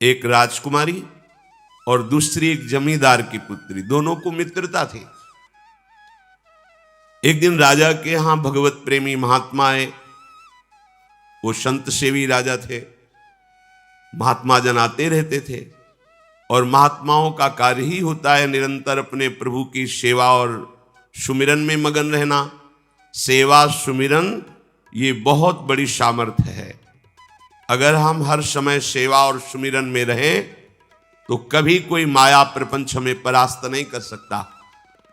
एक राजकुमारी और दूसरी एक जमींदार की पुत्री, दोनों को मित्रता थी। एक दिन राजा के यहां भगवत प्रेमी महात्मा आए। वो संत सेवी राजा थे। महात्मा जन आते रहते थे और महात्माओं का कार्य ही होता है निरंतर अपने प्रभु की सेवा और सुमिरन में मगन रहना। सेवा सुमिरन ये बहुत बड़ी सामर्थ्य है। अगर हम हर समय सेवा और सुमिरन में रहें तो कभी कोई माया प्रपंच हमें परास्त नहीं कर सकता।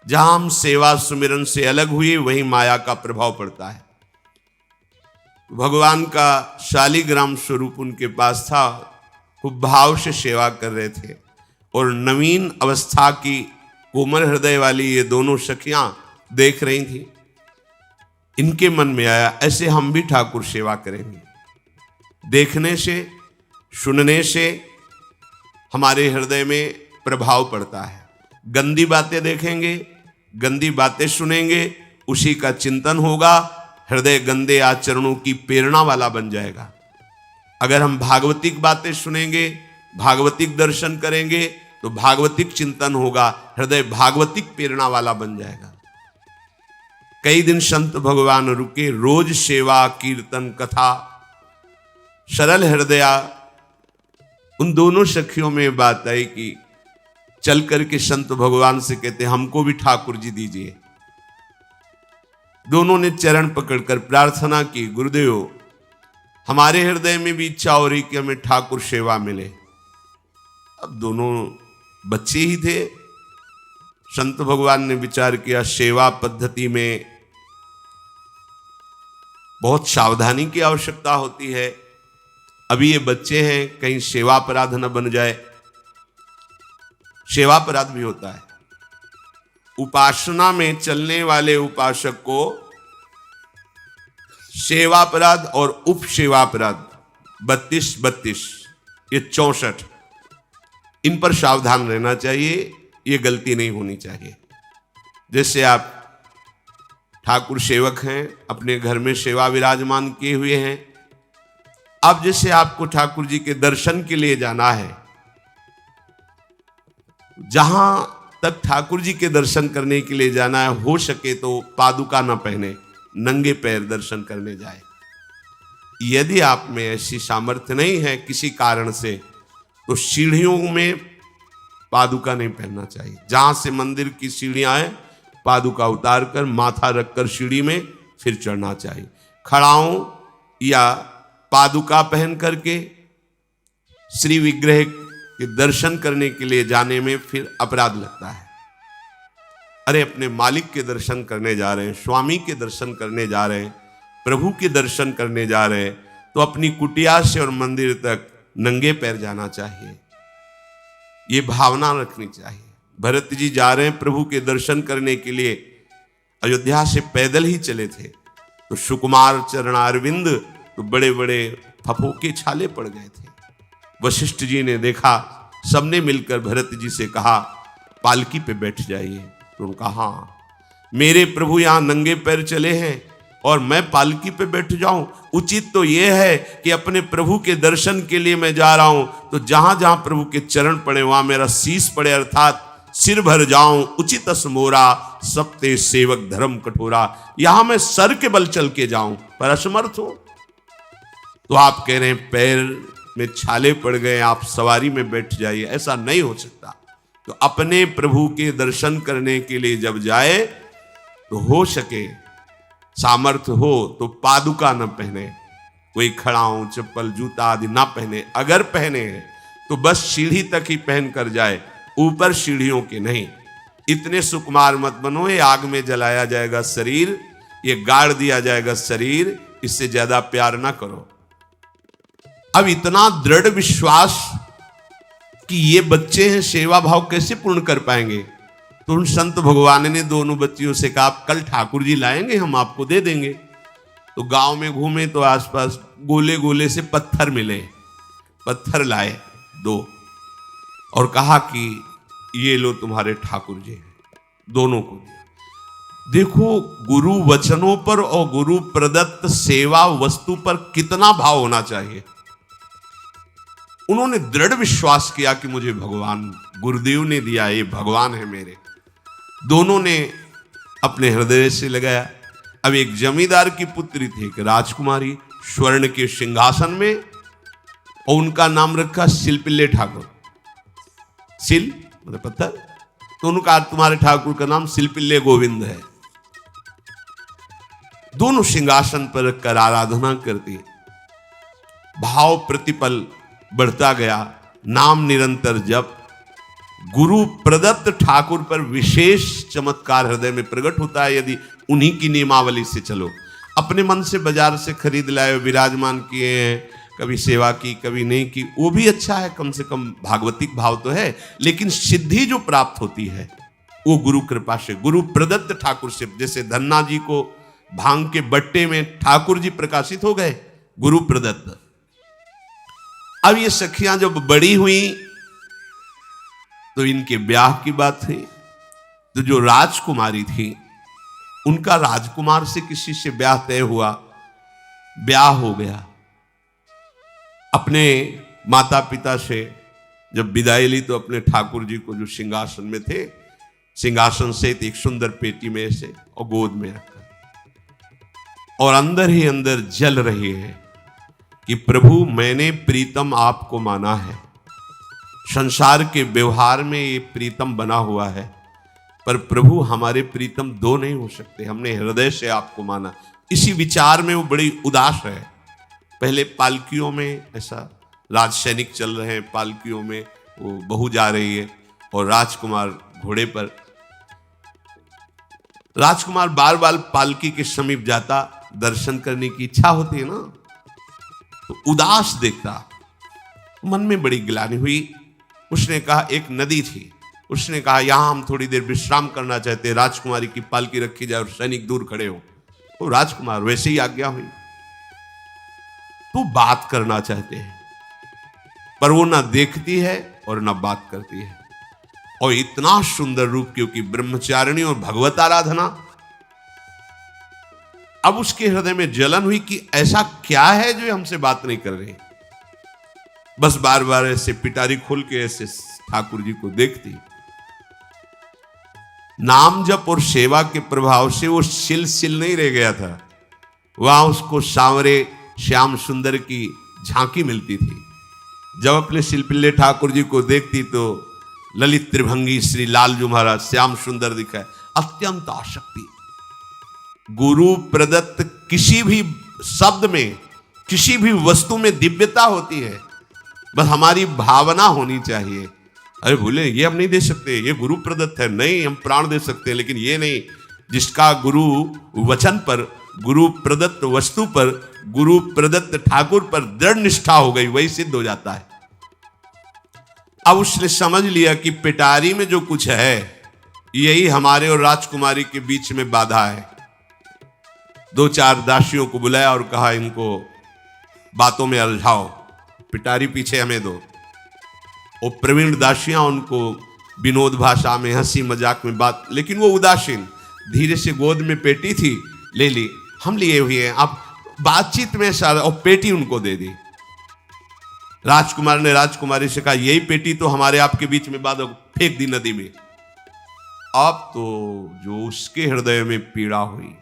जहां हम सेवा सुमिरन से अलग हुए वहीं माया का प्रभाव पड़ता है। भगवान का शालिग्राम स्वरूप उनके पास था। खूब भाव से सेवा कर रहे थे और नवीन अवस्था की कोमल हृदय वाली ये दोनों सखियां देख रही थी। इनके मन में आया ऐसे हम भी ठाकुर सेवा करेंगे। देखने से सुनने से हमारे हृदय में प्रभाव पड़ता है। गंदी बातें देखेंगे, गंदी बातें सुनेंगे, उसी का चिंतन होगा, हृदय गंदे आचरणों की प्रेरणा वाला बन जाएगा। अगर हम भागवतिक बातें सुनेंगे, भागवतिक दर्शन करेंगे तो भागवतिक चिंतन होगा, हृदय भागवतिक प्रेरणा वाला बन जाएगा। कई दिन संत भगवान रुके, रोज सेवा कीर्तन कथा, सरल हृदया। उन दोनों सखियों में बात आई कि चल करके संत भगवान से कहते हमको भी ठाकुर जी दीजिए। दोनों ने चरण पकड़कर प्रार्थना की, गुरुदेव हमारे हृदय में भी इच्छा हो रही कि हमें ठाकुर सेवा मिले। अब दोनों बच्चे ही थे। संत भगवान ने विचार किया सेवा पद्धति में बहुत सावधानी की आवश्यकता होती है। अभी ये बच्चे हैं, कहीं सेवा अपराध न बन जाए। सेवा अपराध भी होता है। उपासना में चलने वाले उपासक को सेवा अपराध और उप सेवा अपराध 32 ये 64 इन पर सावधान रहना चाहिए। ये गलती नहीं होनी चाहिए। जैसे आप ठाकुर सेवक हैं, अपने घर में सेवा विराजमान किए हुए हैं। अब जैसे आपको ठाकुर जी के दर्शन के लिए जाना है, जहां तक ठाकुर जी के दर्शन करने के लिए जाना है, हो सके तो पादुका न पहने, नंगे पैर दर्शन करने जाए। यदि आप में ऐसी सामर्थ्य नहीं है किसी कारण से, तो सीढ़ियों में पादुका नहीं पहनना चाहिए। जहां से मंदिर की सीढ़ियां हैं, पादुका उतार कर माथा रखकर सीढ़ी में फिर चढ़ना चाहिए। खड़ाओं या पादुका पहन करके श्री विग्रह के दर्शन करने के लिए जाने में फिर अपराध लगता है। अरे अपने मालिक के दर्शन करने जा रहे हैं, स्वामी के दर्शन करने जा रहे हैं, प्रभु के दर्शन करने जा रहे हैं, तो अपनी कुटिया से और मंदिर तक नंगे पैर जाना चाहिए। ये भावना रखनी चाहिए। भरत जी जा रहे हैं प्रभु के दर्शन करने के लिए, अयोध्या से पैदल ही चले थे, तो सुकुमार चरणारविंद तो बड़े बड़े फफोके छाले पड़ गए थे। वशिष्ठ जी ने देखा, सबने मिलकर भरत जी से कहा पालकी पे बैठ जाइए। तो उनका हाँ, मेरे प्रभु यहाँ नंगे पैर चले हैं और मैं पालकी पे बैठ जाऊं? उचित तो यह है कि अपने प्रभु के दर्शन के लिए मैं जा रहा हूं, तो जहां जहां प्रभु के चरण पड़े वहां मेरा शीश पड़े, अर्थात सिर भर जाऊं। उचित मोरा सबते सेवक धर्म कठोरा। यहां मैं सर के बल चल के जाऊं पर असमर्थ हूं। तो आप कह रहे हैं पैर में छाले पड़ गए, आप सवारी में बैठ जाइए। ऐसा नहीं हो सकता। तो अपने प्रभु के दर्शन करने के लिए जब जाए तो हो सके, सामर्थ्य हो तो पादुका न पहने, कोई खड़ाऊं चप्पल जूता आदि ना पहने। अगर पहने हैं तो बस सीढ़ी तक ही पहन कर जाए, ऊपर सीढ़ियों के नहीं। इतने सुकुमार मत बनो, ये आग में जलाया जाएगा शरीर, ये गाड़ दिया जाएगा शरीर, इससे ज्यादा प्यार ना करो। अब इतना दृढ़ विश्वास कि ये बच्चे हैं, सेवा भाव कैसे पूर्ण कर पाएंगे? तो उन संत भगवान ने दोनों बच्चियों से कहा कल ठाकुर जी लाएंगे, हम आपको दे देंगे। तो गांव में घूमे तो आसपास गोले गोले से पत्थर मिले, पत्थर लाए 2 और कहा कि ये लो तुम्हारे ठाकुर जी। दोनों को दिया। देखो गुरु वचनों पर और गुरु प्रदत्त सेवा वस्तु पर कितना भाव होना चाहिए। उन्होंने दृढ़ विश्वास किया कि मुझे भगवान गुरुदेव ने दिया, ये भगवान है मेरे। दोनों ने अपने हृदय से लगाया। अब एक जमींदार की पुत्री थी, एक राजकुमारी, स्वर्ण के सिंहासन में, और उनका नाम रखा शिलपिल्ले ठाकुर। शिल मतलब पत्थर, तो उनका तुम्हारे ठाकुर का नाम शिलपिल्ले गोविंद है। दोनों सिंहासन पर रखकर आराधना करती, भाव प्रतिपल बढ़ता गया, नाम निरंतर जप। गुरु प्रदत्त ठाकुर पर विशेष चमत्कार हृदय में प्रकट होता है यदि उन्हीं की नियमावली से चलो। अपने मन से बाजार से खरीद लाए, विराजमान किए हैं, कभी सेवा की कभी नहीं की, वो भी अच्छा है, कम से कम भागवतिक भाव तो है, लेकिन सिद्धि जो प्राप्त होती है वो गुरु कृपा से, गुरु प्रदत्त ठाकुर से। जैसे धन्ना जी को भांग के बट्टे में ठाकुर जी प्रकाशित हो गए, गुरु प्रदत्त। अब ये सखियां जब बड़ी हुई तो इनके ब्याह की बात थी। तो जो राजकुमारी थी उनका राजकुमार से किसी से ब्याह तय हुआ, ब्याह हो गया। अपने माता पिता से जब विदाई ली तो अपने ठाकुर जी को जो सिंहासन में थे, सिंहासन से एक सुंदर पेटी में से और गोद में रखकर, और अंदर ही अंदर जल रही है कि प्रभु मैंने प्रीतम आपको माना है, संसार के व्यवहार में ये प्रीतम बना हुआ है, पर प्रभु हमारे प्रीतम दो नहीं हो सकते, हमने हृदय से आपको माना। इसी विचार में वो बड़ी उदास है। पहले पालकियों में ऐसा राज सैनिक चल रहे हैं, पालकियों में वो बहू जा रही है और राजकुमार घोड़े पर। राजकुमार बार बार पालकी के समीप जाता, दर्शन करने की इच्छा होती है ना, तो उदास देखता, मन में बड़ी गिलानी हुई। उसने कहा, एक नदी थी, उसने कहा यहां हम थोड़ी देर विश्राम करना चाहते, राजकुमारी की पालकी रखी जाए और सैनिक दूर खड़े हो। तो राजकुमार वैसे ही आज्ञा हुई। तो बात करना चाहते हैं, पर वो ना देखती है और ना बात करती है, और इतना सुंदर रूप, क्योंकि ब्रह्मचारिणी और भगवत आराधना। अब उसके हृदय में जलन हुई कि ऐसा क्या है जो हमसे बात नहीं कर रही। बस बार बार ऐसे पिटारी खोल के ऐसे ठाकुर जी को देखती। नाम जप और सेवा के प्रभाव से वो सिल नहीं रह गया था, वहां उसको सांवरे श्याम सुंदर की झांकी मिलती थी। जब अपने शिलपिल्ले ठाकुर जी को देखती तो ललित त्रिभंगी श्री लालजू महाराज श्याम सुंदर दिखाए, अत्यंत आसक्ति। गुरु प्रदत्त किसी भी शब्द में, किसी भी वस्तु में दिव्यता होती है, बस हमारी भावना होनी चाहिए। अरे बोले ये हम नहीं दे सकते, ये गुरु प्रदत्त है, नहीं हम प्राण दे सकते हैं, लेकिन ये नहीं। जिसका गुरु वचन पर, गुरु प्रदत्त वस्तु पर, गुरु प्रदत्त ठाकुर पर दृढ़ निष्ठा हो गई, वही सिद्ध हो जाता है। अब उसने समझ लिया कि पिटारी में जो कुछ है यही हमारे और राजकुमारी के बीच में बाधा है। दो चार दासियों को बुलाया और कहा इनको बातों में उलझाओ, पिटारी पीछे हमें दो। और प्रवीण दासियां उनको विनोद भाषा में, हंसी मजाक में बात, लेकिन वो उदासीन, धीरे से गोद में पेटी थी, ले ली, हम लिए हुए हैं, आप बातचीत में सारा, और पेटी उनको दे दी। राजकुमार ने राजकुमारी से कहा यही पेटी तो हमारे आपके बीच में बात, फेंक दी नदी में। अब तो जो उसके हृदय में पीड़ा हुई,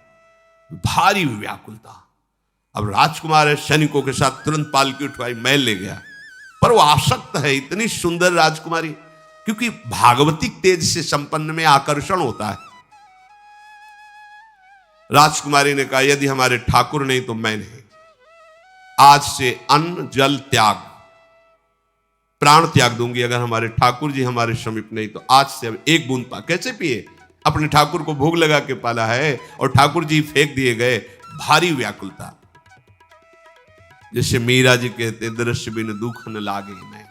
भारी व्याकुलता। अब राजकुमार है, सैनिकों के साथ तुरंत पालकी उठवाई, महल ले गया। पर वो आसक्त है, इतनी सुंदर राजकुमारी, क्योंकि भागवतिक तेज से संपन्न में आकर्षण होता है। राजकुमारी ने कहा यदि हमारे ठाकुर नहीं तो मैं नहीं, आज से अन्न जल त्याग, प्राण त्याग दूंगी। अगर हमारे ठाकुर जी हमारे समीप नहीं तो आज से अब एक बूंद पा। कैसे पिए? अपने ठाकुर को भोग लगा के पाला है और ठाकुर जी फेंक दिए गए। भारी व्याकुलता, जैसे मीरा जी कहते, दृश्य बिन दुख न लागे नहीं,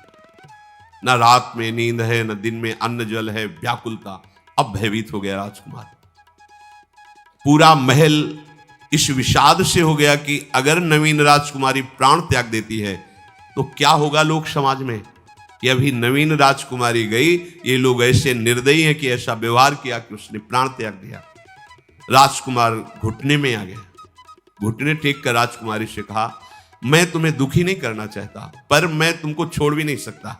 न रात में नींद है न दिन में अन्न जल है, व्याकुलता। अब भयभीत हो गया राजकुमार। पूरा महल इस विषाद से हो गया कि अगर नवीन राजकुमारी प्राण त्याग देती है तो क्या होगा लोक समाज में। कि अभी नवीन राजकुमारी गई, ये लोग ऐसे निर्दयी हैं कि ऐसा व्यवहार किया कि उसने प्राण त्याग दिया। राजकुमार घुटने में आ गया, घुटने टेक कर राजकुमारी से कहा मैं तुम्हें दुखी नहीं करना चाहता, पर मैं तुमको छोड़ भी नहीं सकता।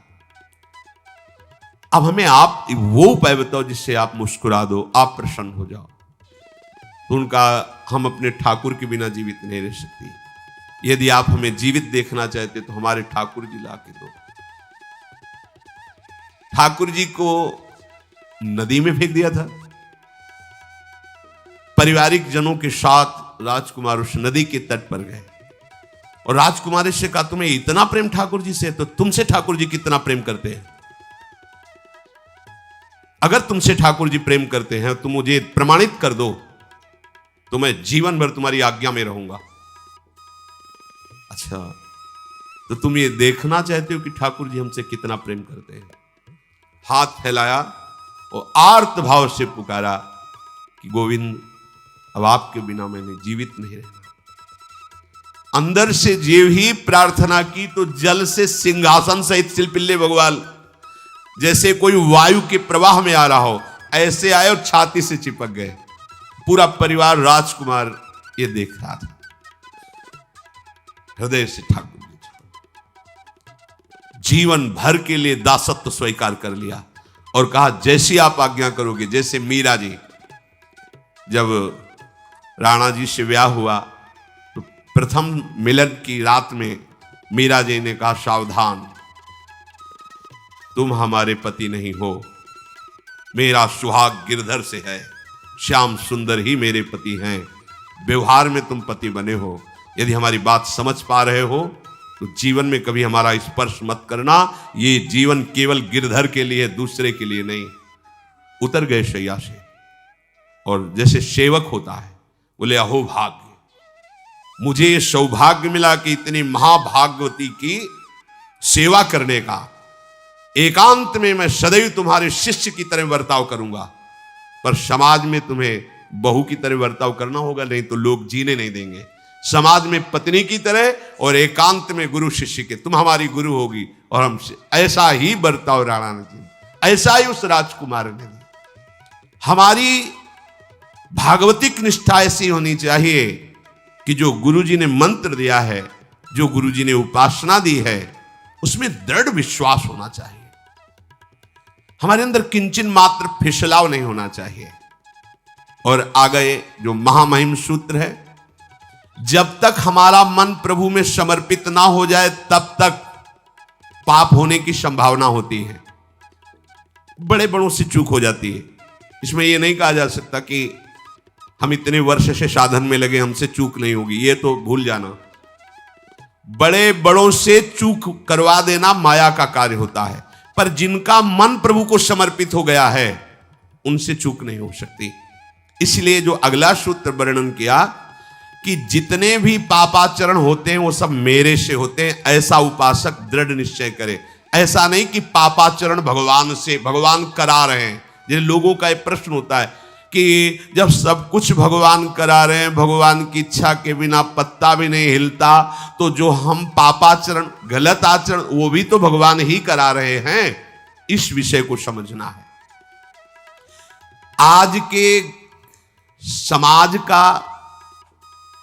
अब हमें आप वो उपाय बताओ जिससे आप मुस्कुरा दो, आप प्रसन्न हो जाओ। तो उनका, हम अपने ठाकुर के बिना जीवित नहीं रह सकती। यदि आप हमें जीवित देखना चाहते तो हमारे ठाकुर जी ला के दो। ठाकुर जी को नदी में फेंक दिया था। पारिवारिक जनों के साथ राजकुमार उस नदी के तट पर गए और राजकुमारी से कहा, तुम्हें इतना प्रेम ठाकुर जी से, तो तुमसे ठाकुर जी कितना प्रेम करते हैं? अगर तुमसे ठाकुर जी प्रेम करते हैं तो मुझे प्रमाणित कर दो, तो मैं जीवन भर तुम्हारी आज्ञा में रहूंगा। अच्छा, तो तुम ये देखना चाहते हो कि ठाकुर जी हमसे कितना प्रेम करते हैं? हाथ फैलाया और आर्त भाव से पुकारा कि गोविंद, अब आपके बिना मैंने जीवित नहीं रहना। अंदर से जीव ही प्रार्थना की तो जल से सिंहासन सहित शिल्पिल्ले भगवान जैसे कोई वायु के प्रवाह में आ रहा हो, ऐसे आए और छाती से चिपक गए। पूरा परिवार, राजकुमार ये देख रहा था। हृदय से ठाकुर जी जीवन भर के लिए दासत्व स्वीकार कर लिया और कहा, जैसी आप आज्ञा करोगे। जैसे मीरा जी, जब राणा जी से ब्याह हुआ तो प्रथम मिलन की रात में मीरा जी ने कहा, सावधान, तुम हमारे पति नहीं हो, मेरा सुहाग गिरधर से है, श्याम सुंदर ही मेरे पति हैं। व्यवहार में तुम पति बने हो, यदि हमारी बात समझ पा रहे हो तो जीवन में कभी हमारा स्पर्श मत करना। ये जीवन केवल गिरधर के लिए, दूसरे के लिए नहीं। उतर गए शैया से और जैसे सेवक होता है, बोले, अहो भाग्य, मुझे ये सौभाग्य मिला कि इतनी महाभागवती की सेवा करने का। एकांत में मैं सदैव तुम्हारे शिष्य की तरह बर्ताव करूंगा, पर समाज में तुम्हें बहू की तरह बर्ताव करना होगा, नहीं तो लोग जीने नहीं देंगे। समाज में पत्नी की तरह और एकांत में गुरु शिष्य के। तुम हमारी गुरु होगी और हमसे ऐसा ही बर्ताव राणा ने किया, ऐसा ही उस राजकुमार ने दिया। हमारी भागवतिक निष्ठा ऐसी होनी चाहिए कि जो गुरु जी ने मंत्र दिया है, जो गुरु जी ने उपासना दी है, उसमें दृढ़ विश्वास होना चाहिए। हमारे अंदर किंचन मात्र फिसलाव नहीं होना चाहिए। और आगे जो महामहिम सूत्र है, जब तक हमारा मन प्रभु में समर्पित ना हो जाए तब तक पाप होने की संभावना होती है। बड़े बड़ों से चूक हो जाती है। इसमें यह नहीं कहा जा सकता कि हम इतने वर्ष से साधन में लगे, हमसे चूक नहीं होगी, ये तो भूल जाना। बड़े बड़ों से चूक करवा देना माया का कार्य होता है, पर जिनका मन प्रभु को समर्पित हो गया है उनसे चूक नहीं हो सकती। इसलिए जो अगला सूत्र वर्णन किया कि जितने भी पापाचरण होते हैं वो सब मेरे से होते हैं, ऐसा उपासक दृढ़ निश्चय करे। ऐसा नहीं कि पापाचरण भगवान से, भगवान करा रहे हैं। जिन लोगों का एक प्रश्न होता है कि जब सब कुछ भगवान करा रहे हैं, भगवान की इच्छा के बिना पत्ता भी नहीं हिलता, तो जो हम पापाचरण, गलत आचरण, वो भी तो भगवान ही करा रहे हैं। इस विषय को समझना है। आज के समाज का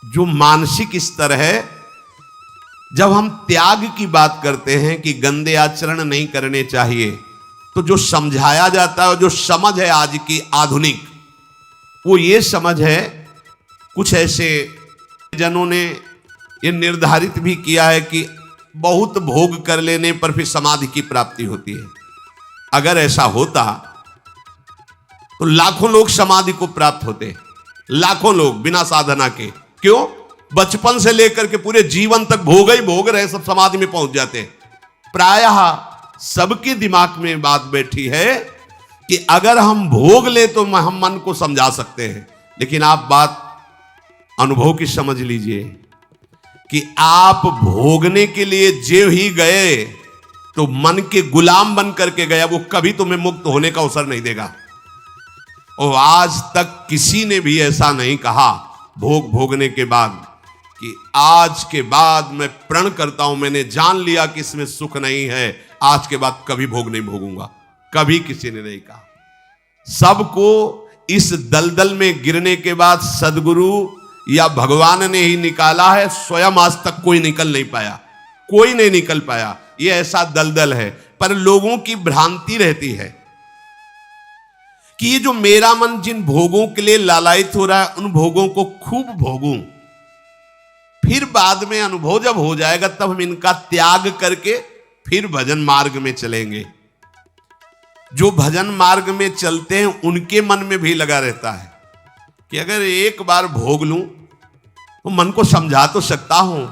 जो मानसिक स्तर है, जब हम त्याग की बात करते हैं कि गंदे आचरण नहीं करने चाहिए, तो जो समझाया जाता है, जो समझ है आज की आधुनिक, वो ये समझ है, कुछ ऐसे जनों ने ये निर्धारित भी किया है कि बहुत भोग कर लेने पर फिर समाधि की प्राप्ति होती है। अगर ऐसा होता तो लाखों लोग समाधि को प्राप्त होते, लाखों लोग बिना साधना के। क्यों? बचपन से लेकर के पूरे जीवन तक भोग ही भोग रहे, सब समाधि में पहुंच जाते। प्रायः सबके दिमाग में बात बैठी है कि अगर हम भोग ले तो हम मन को समझा सकते हैं, लेकिन आप बात अनुभव की समझ लीजिए कि आप भोगने के लिए जो ही गए तो मन के गुलाम बन करके गया, वो कभी तुम्हें मुक्त होने का अवसर नहीं देगा। और आज तक किसी ने भी ऐसा नहीं कहा भोग भोगने के बाद कि आज के बाद मैं प्रण करता हूं, मैंने जान लिया कि इसमें सुख नहीं है, आज के बाद कभी भोग नहीं भोगूंगा। कभी किसी ने नहीं कहा। सबको इस दलदल में गिरने के बाद सदगुरु या भगवान ने ही निकाला है, स्वयं आज तक कोई निकल नहीं पाया, कोई नहीं निकल पाया। ये ऐसा दलदल है। पर लोगों की भ्रांति रहती है कि ये जो मेरा मन जिन भोगों के लिए लालायित हो रहा है, उन भोगों को खूब भोगूं, फिर बाद में अनुभव जब हो जाएगा तब हम इनका त्याग करके फिर भजन मार्ग में चलेंगे। जो भजन मार्ग में चलते हैं उनके मन में भी लगा रहता है कि अगर एक बार भोग लूं तो मन को समझा तो सकता हूं।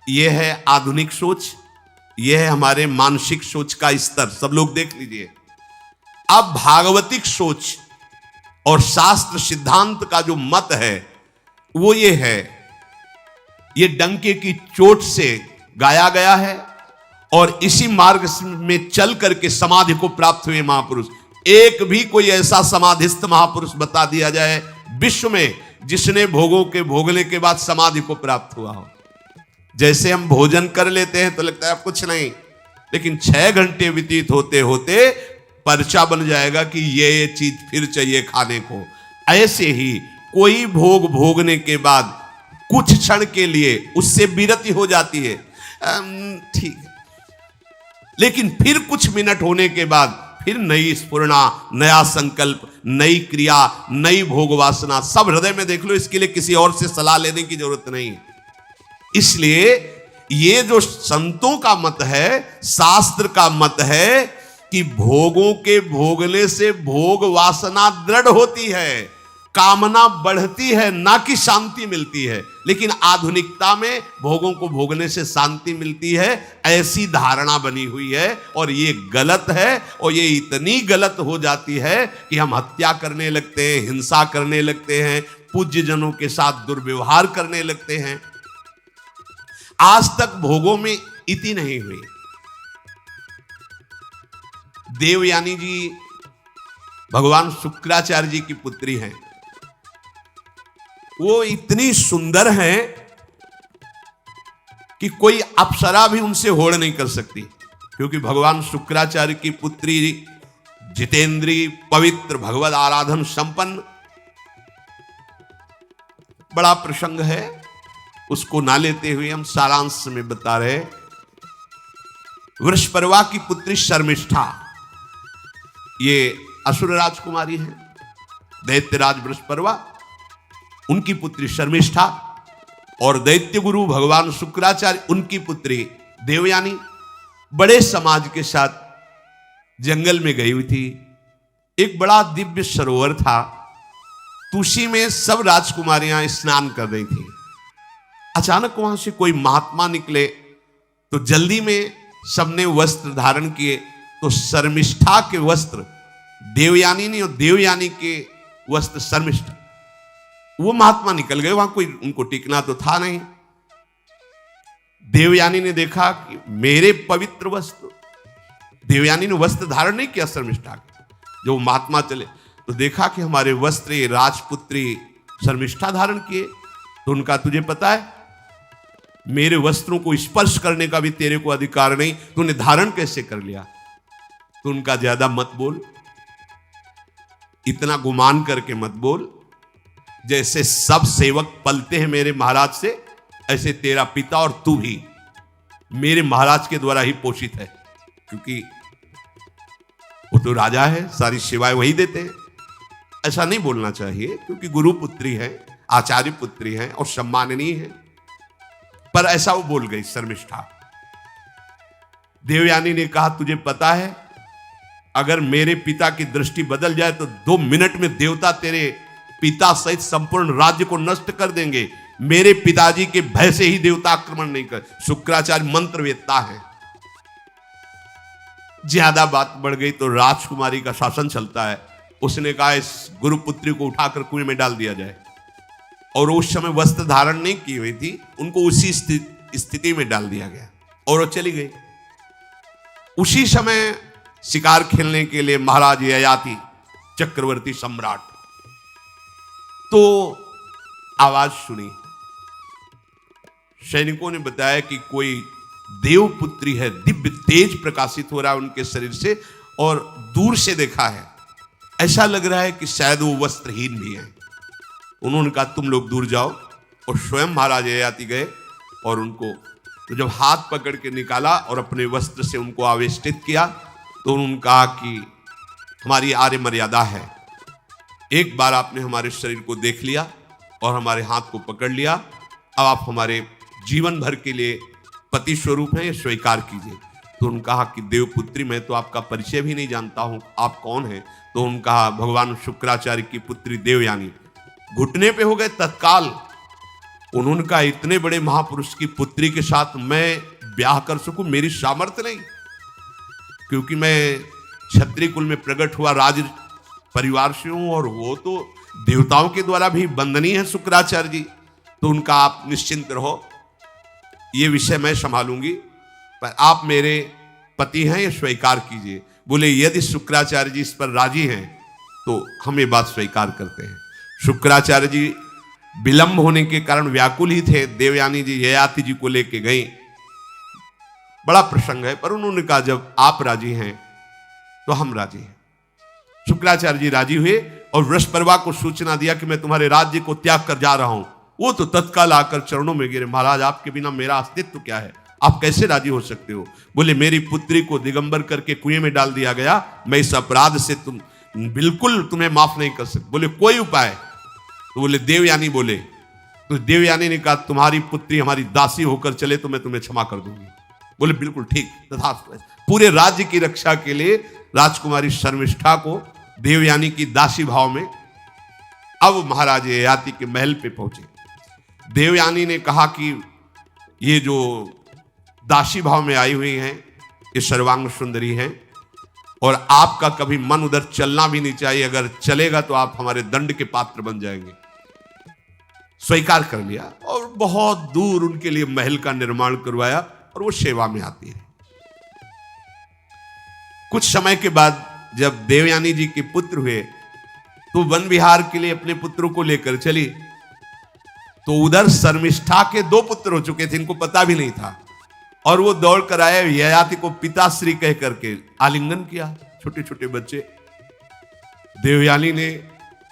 यह है आधुनिक सोच, यह है हमारे मानसिक सोच का स्तर। सब लोग देख लीजिए। अब भागवतिक सोच और शास्त्र सिद्धांत का जो मत है वो ये है, ये डंके की चोट से गाया गया है और इसी मार्ग में चल करके समाधि को प्राप्त हुए महापुरुष। एक भी कोई ऐसा समाधिस्थ महापुरुष बता दिया जाए विश्व में जिसने भोगों के भोगने के बाद समाधि को प्राप्त हुआ हो। जैसे हम भोजन कर लेते हैं तो लगता है अब कुछ नहीं, लेकिन 6 घंटे व्यतीत होते होते पर्चा बन जाएगा कि ये चीज फिर चाहिए खाने को। ऐसे ही कोई भोग भोगने के बाद कुछ क्षण के लिए उससे विरति हो जाती है, ठीक है, लेकिन फिर कुछ मिनट होने के बाद फिर नई स्फुरणा, नया संकल्प, नई क्रिया, नई भोग वासना सब हृदय में देख लो। इसके लिए किसी और से सलाह लेने की जरूरत नहीं। इसलिए ये जो संतों का मत है, शास्त्र का मत है कि भोगों के भोगने से भोग वासना दृढ़ होती है, कामना बढ़ती है, ना कि शांति मिलती है। लेकिन आधुनिकता में भोगों को भोगने से शांति मिलती है, ऐसी धारणा बनी हुई है और ये गलत है। और ये इतनी गलत हो जाती है कि हम हत्या करने लगते हैं, हिंसा करने लगते हैं, पूज्य जनों के साथ दुर्व्यवहार करने लगते हैं। आज तक भोगों में इति नहीं हुई। देवयानी जी भगवान शुक्राचार्य जी की पुत्री हैं। वो इतनी सुंदर हैं कि कोई अप्सरा भी उनसे होड़ नहीं कर सकती, क्योंकि भगवान शुक्राचार्य की पुत्री जितेंद्री, पवित्र, भगवद आराधन संपन्न। बड़ा प्रसंग है, उसको ना लेते हुए हम सारांश में बता रहे। वृषपर्वा की पुत्री शर्मिष्ठा, ये असुर राजकुमारी है, दैत्यराज वृषपर्वा, उनकी पुत्री शर्मिष्ठा, और दैत्य गुरु भगवान शुक्राचार्य उनकी पुत्री देवयानी बड़े समाज के साथ जंगल में गई हुई थी। एक बड़ा दिव्य सरोवर था, तुलसी में सब राजकुमारियां स्नान कर रही थी। अचानक वहां से कोई महात्मा निकले तो जल्दी में सबने वस्त्र धारण किए। तो शर्मिष्ठा के वस्त्र देवयानी ने और देवयानी के वस्त्र शर्मिष्ठा, वो महात्मा निकल गए। वहां कोई उनको टिकना तो था नहीं। देवयानी ने देखा कि मेरे पवित्र वस्त्र, देवयानी ने वस्त्र धारण नहीं किया शर्मिष्ठा के। जो महात्मा चले तो देखा कि हमारे वस्त्र ये राजपुत्री शर्मिष्ठा धारण किए। तो उनका तुझे पता है मेरे वस्त्रों को स्पर्श करने का भी तेरे को अधिकार नहीं, तूने धारण कैसे कर लिया? तो उनका ज्यादा मत बोल, इतना गुमान करके मत बोल। जैसे सब सेवक पलते हैं मेरे महाराज से, ऐसे तेरा पिता और तू भी मेरे महाराज के द्वारा ही पोषित है, क्योंकि वो तो राजा है, सारी सेवाएं वही देते हैं। ऐसा नहीं बोलना चाहिए, क्योंकि गुरु पुत्री है, आचार्य पुत्री है और सम्माननीय है। पर ऐसा वो बोल गई शर्मिष्ठा। देवयानी ने कहा तुझे पता है अगर मेरे पिता की दृष्टि बदल जाए तो 2 मिनट में देवता तेरे पिता सहित संपूर्ण राज्य को नष्ट कर देंगे। मेरे पिताजी के भय से ही देवता आक्रमण नहीं कर। शुक्राचार्य मंत्रवेत्ता है। ज्यादा बात बढ़ गई तो राजकुमारी का शासन चलता है। उसने कहा इस गुरुपुत्री को उठाकर कुएं में डाल दिया जाए। और उस समय वस्त्र धारण नहीं की हुई थी, उनको उसी स्थिति में डाल दिया गया और वो चली गई। उसी समय शिकार खेलने के लिए महाराज ययाति चक्रवर्ती सम्राट तो आवाज सुनी। सैनिकों ने बताया कि कोई देवपुत्री है, दिव्य तेज प्रकाशित हो रहा है उनके शरीर से, और दूर से देखा है ऐसा लग रहा है कि शायद वो वस्त्रहीन भी है। उन्होंने कहा तुम लोग दूर जाओ, और स्वयं महाराज ययाति गए और उनको तो जब हाथ पकड़ के निकाला और अपने वस्त्र से उनको आवेष्टित किया, तो उन्होंने कहा कि हमारी आर्य मर्यादा है, एक बार आपने हमारे शरीर को देख लिया और हमारे हाथ को पकड़ लिया, अब आप हमारे जीवन भर के लिए पति स्वरूप हैं, ये स्वीकार कीजिए। तो उन्होंने कहा कि देवपुत्री, मैं तो आपका परिचय भी नहीं जानता हूं, आप कौन हैं? तो उन्होंने कहा भगवान शुक्राचार्य की पुत्री देवयानी। घुटने पे हो गए तत्काल। उन्होंने कहा इतने बड़े महापुरुष की पुत्री के साथ मैं ब्याह कर सकूं, मेरी सामर्थ्य नहीं, क्योंकि मैं क्षत्रिय कुल में प्रकट हुआ राज परिवार से हूं, और वो तो देवताओं के द्वारा भी वंदनीय है शुक्राचार्य जी। तो उनका आप निश्चिंत रहो, ये विषय मैं संभालूंगी, पर आप मेरे पति हैं, ये स्वीकार कीजिए। बोले यदि शुक्राचार्य जी इस पर राजी हैं तो हम ये बात स्वीकार करते हैं। शुक्राचार्य जी विलंब होने के कारण व्याकुल ही थे। देवयानी जी ययाति जी को लेके गई, बड़ा प्रसंग है, पर उन्होंने कहा जब आप राजी हैं तो हम राजी हैं। शुक्राचार्य जी राजी हुए और वृषपर्वा को सूचना दिया कि मैं तुम्हारे राज्य को त्याग कर जा रहा हूं। वो तो तत्काल आकर चरणों में गिरे, महाराज आपके बिना मेरा अस्तित्व क्या है, आप कैसे राजी हो सकते हो? बोले मेरी पुत्री को दिगंबर करके कुएं में डाल दिया गया, मैं इस अपराध से बिल्कुल तुम्हें माफ नहीं कर सकता। बोले कोई उपाय? तो बोले देवयानी बोले। तो देवयानी ने कहा तुम्हारी पुत्री हमारी दासी होकर चले तो मैं तुम्हें क्षमा कर दूंगी। बोले बिल्कुल ठीक, तथास्तु। पूरे राज्य की रक्षा के लिए राजकुमारी शर्मिष्ठा को देवयानी की दासी भाव में अब महाराज ययाति के महल पे पहुंचे। देवयानी ने कहा कि ये जो दासी भाव में आई हुई हैं ये सर्वांग सुंदरी हैं, और आपका कभी मन उधर चलना भी नहीं चाहिए, अगर चलेगा तो आप हमारे दंड के पात्र बन जाएंगे। स्वीकार कर लिया और बहुत दूर उनके लिए महल का निर्माण करवाया और वो सेवा में आती है। कुछ समय के बाद जब देवयानी जी के पुत्र हुए तो वन विहार के लिए अपने पुत्रों को लेकर चली, तो उधर शर्मिष्ठा के 2 पुत्र हो चुके थे, इनको पता भी नहीं था, और वो दौड़ कर आए, ययाति को पिताश्री कह करके आलिंगन किया, छोटे छोटे बच्चे। देवयानी ने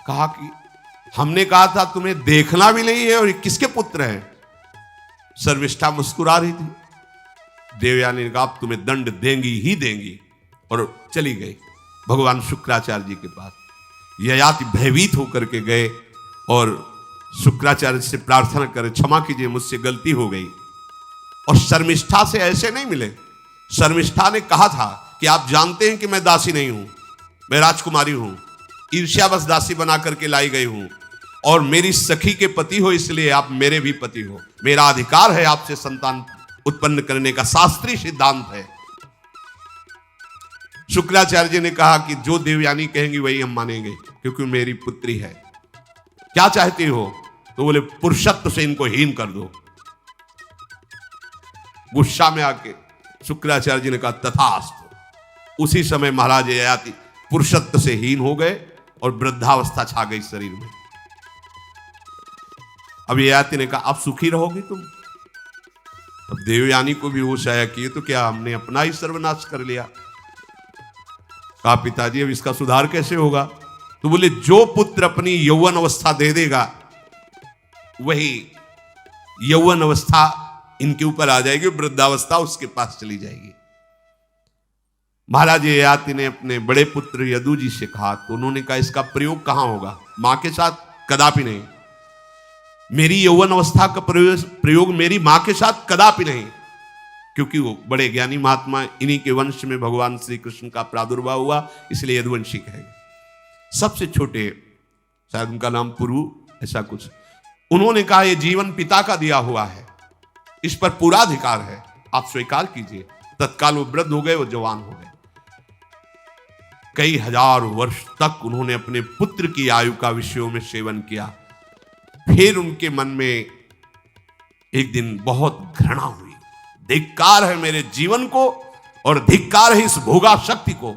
कहा कि हमने कहा था तुम्हें देखना भी नहीं है और ये किसके पुत्र हैं? शर्मिष्ठा मुस्कुरा रही थी। देवयानी ने कहा अब तुम्हें दंड देंगी ही देंगी, और चली गई भगवान शुक्राचार्य जी के पास। ययाति भयभीत होकर के गए और शुक्राचार्य से प्रार्थना करे क्षमा कीजिए मुझसे गलती हो गई। और शर्मिष्ठा से ऐसे नहीं मिले। शर्मिष्ठा ने कहा था कि आप जानते हैं कि मैं दासी नहीं हूं, मैं राजकुमारी हूं, ईर्ष्यावश दासी बना करके लाई गई हूं, और मेरी सखी के पति हो इसलिए आप मेरे भी पति हो, मेरा अधिकार है आपसे संतान उत्पन्न करने का, शास्त्रीय सिद्धांत है। शुक्राचार्य जी ने कहा कि जो देवयानी कहेंगी वही हम मानेंगे, क्योंकि मेरी पुत्री है। क्या चाहती हो? तो बोले पुरुषत्व से इनको हीन कर दो। गुस्सा में आके शुक्राचार्य जी ने कहा तथास्तु। उसी समय महाराज ययाति पुरुषत्व से हीन हो गए और वृद्धावस्था छा गई शरीर में। अब ययाति ने कहा अब सुखी रहोगी तुम। अब देवयानी को भी होश आया कि ये तो क्या हमने अपना ही सर्वनाश कर लिया। कहा पिताजी अब इसका सुधार कैसे होगा? तो बोले जो पुत्र अपनी यौवन अवस्था दे देगा वही यौवन अवस्था इनके ऊपर आ जाएगी, वृद्धावस्था उसके पास चली जाएगी। महाराज ययाति ने अपने बड़े पुत्र यदु जी से कहा, तो उन्होंने कहा इसका प्रयोग कहां होगा? मां के साथ कदापि नहीं। मेरी यौवन अवस्था का प्रयोग मेरी मां के साथ कदापि नहीं, क्योंकि वो बड़े ज्ञानी महात्मा, इन्हीं के वंश में भगवान श्री कृष्ण का प्रादुर्भाव हुआ, इसलिए यदुवंशी कहेंगे। सबसे छोटे, शायद उनका नाम पुरु ऐसा कुछ, उन्होंने कहा यह जीवन पिता का दिया हुआ है, इस पर पूरा अधिकार है, आप स्वीकार कीजिए। तत्काल वो वृद्ध हो गए, वो जवान हो गए। कई हजार वर्ष तक उन्होंने अपने पुत्र की आयु का विषयों में सेवन किया। फिर उनके मन में एक दिन बहुत घृणा हुई, धिक्कार है मेरे जीवन को और धिक्कार है इस भोगा शक्ति को।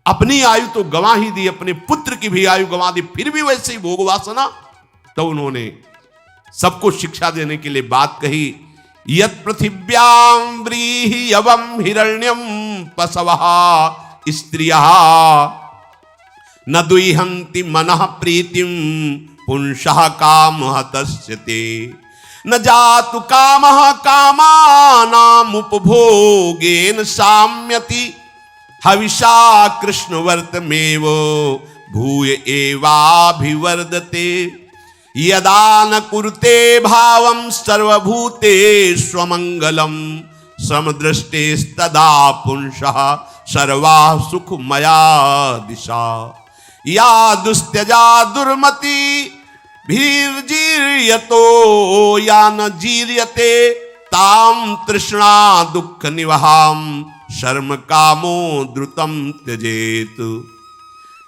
अपनी आयु तो गंवा ही दी, अपने पुत्र की भी आयु गंवा दी, फिर भी वैसे ही भोग वासना। तो उन्होंने सबको शिक्षा देने के लिए बात कही, यत् पृथिव्यां व्रीहि यवं हिरण्यं पशवः स्त्रियः न दुह्यन्ति मनः प्रीतिं पुंसः कामः तस्य ते न जातु कामः कामानाम् उपभोगेन साम्यति हविषा कृष्णवर्तमेव भूय एवाभिवर्धते यदा न कुरुते भावं सर्वभूतेष्वमङ्गलं समदृष्टेस्तदा पुंसः सर्वा सुखमया दिशा या दुस्त्यजा दुर्मति भीर्जीर्यतो या न जीर्यते ताम तृष्णा दुख निवहाम शर्म कामो द्रुतम त्यजेत।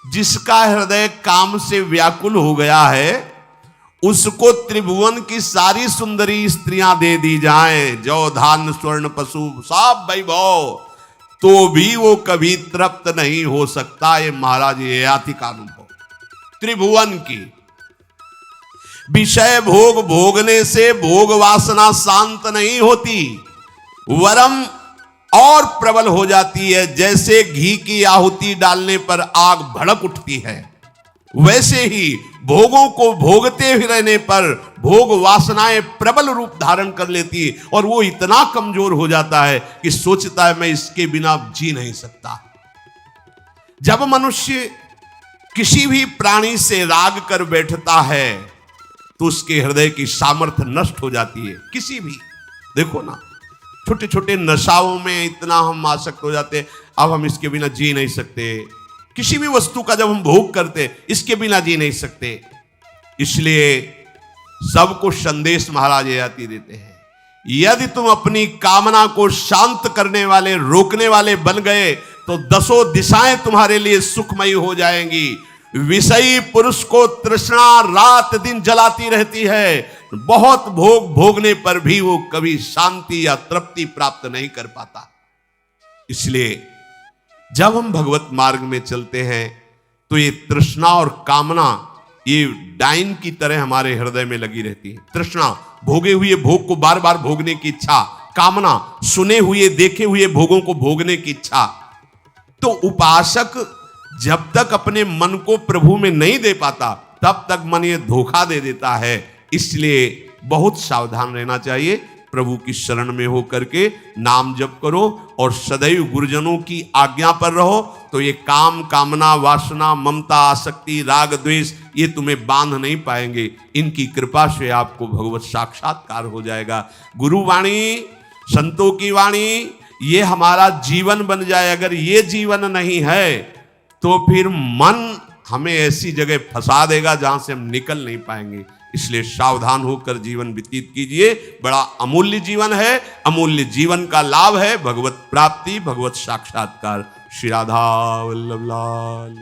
जिसका हृदय काम से व्याकुल हो गया है उसको त्रिभुवन की सारी सुंदरी स्त्रियां दे दी जाएं, जो धान स्वर्ण पशु सब वैभव, तो भी वो कभी तृप्त नहीं हो सकता। ये महाराज ये आति का अनुभव त्रिभुवन की। विषय भोग भोगने से भोग वासना शांत नहीं होती, वरम और प्रबल हो जाती है। जैसे घी की आहुति डालने पर आग भड़क उठती है, वैसे ही भोगों को भोगते ही रहने पर भोग वासनाएं प्रबल रूप धारण कर लेती है और वो इतना कमजोर हो जाता है कि सोचता है मैं इसके बिना जी नहीं सकता। जब मनुष्य किसी भी प्राणी से राग कर बैठता है तो उसके हृदय की सामर्थ्य नष्ट हो जाती है। किसी भी, देखो ना, छोटे छोटे नशाओं में इतना हम आसक्त हो जाते हैं, अब हम इसके बिना जी नहीं सकते। किसी भी वस्तु का जब हम भोग करते इसके बिना जी नहीं सकते। इसलिए सबको संदेश महाराज आती देते हैं, यदि तुम अपनी कामना को शांत करने वाले रोकने वाले बन गए तो दसों दिशाएं तुम्हारे लिए सुखमयी हो जाएंगी। विषयी पुरुष को तृष्णा रात दिन जलाती रहती है, बहुत भोग भोगने पर भी वो कभी शांति या तृप्ति प्राप्त नहीं कर पाता। इसलिए जब हम भगवत मार्ग में चलते हैं तो ये तृष्णा और कामना ये डाइन की तरह हमारे हृदय में लगी रहती है। तृष्णा भोगे हुए भोग को बार बार भोगने की इच्छा, कामना सुने हुए देखे हुए भोगों को भोगने की इच्छा। तो उपासक जब तक अपने मन को प्रभु में नहीं दे पाता तब तक मन ये धोखा दे देता है। इसलिए बहुत सावधान रहना चाहिए। प्रभु की शरण में हो करके नाम जप करो और सदैव गुरुजनों की आज्ञा पर रहो, तो ये काम कामना वासना ममता आसक्ति राग द्वेष ये तुम्हें बांध नहीं पाएंगे। इनकी कृपा से आपको भगवत साक्षात्कार हो जाएगा। गुरु वाणी संतों की वाणी ये हमारा जीवन बन जाए। अगर ये जीवन नहीं है तो फिर मन हमें ऐसी जगह फंसा देगा जहां से हम निकल नहीं पाएंगे। इसलिए सावधान होकर जीवन व्यतीत कीजिए। बड़ा अमूल्य जीवन है, अमूल्य जीवन का लाभ है भगवत प्राप्ति, भगवत साक्षात्कार। श्री राधा वल्लभ लाल।